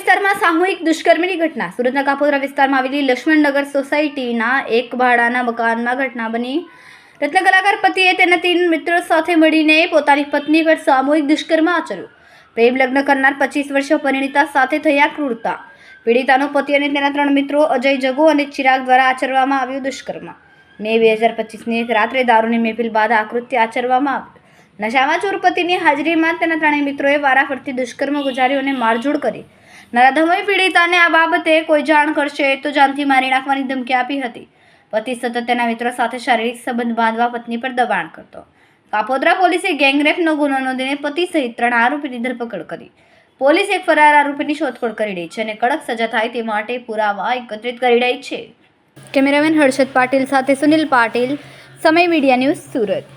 વિસ્તારમાં સામૂહિક દુષ્કર્મની ઘટના. સુરતના કાપોદ્રા વિસ્તારમાં આવેલી લક્ષ્મણનગર સોસાયટીના એક ભાડાના મકાનમાં ઘટના બની. રત્ન કલાકાર પતિએ તેના 3 મિત્રો સાથે મળીને પોતાની પત્ની પર સામૂહિક દુષ્કર્મ આચર્યું. પ્રેમ લગ્ન કરનાર 25 વર્ષીય પરિણીતા સાથે થયા ક્રૂરતા. પીડિતાનો પતિ અને તેના 3 મિત્રો અજય, જગો અને ચિરાગ દ્વારા આચરવામાં આવ્યું દુષ્કર્મ. મે 2025ની રાત્રે દારૂની મહેફિલ બાદ આ કૃત્ય આચરવામાં આવ્યું. નશામાં ચોર પતિની હાજરીમાં તેના 3 મિત્રોએ વારાફરતી દુષ્કર્મ ગુજાર્યું અને મારઝૂડ કરી. નરાધમોએ પીડિતાને આ બાબતે કોઈ જાણ કરશે તો જાનથી મારી નાખવાની ધમકી આપી હતી. પતિ સતત તેના મિત્રો સાથે શારીરિક સંબંધ બાંધવા પત્ની પર દબાણ કરતો. કાપોદ્રા પોલીસે ગેંગરેપનો ગુનો નોંધીને પતિ સહિત 3 આરોપીની ધરપકડ કરી. પોલીસ એક ફરાર આરોપીની શોધખોળ કરી રહી છે અને કડક સજા થાય તે માટે પુરાવા એકત્રિત કરી રહી છે. કેમેરામેન હર્ષદ પાટીલ સાથે સુનિલ પાટીલ, સમય મીડિયા ન્યૂઝ, સુરત.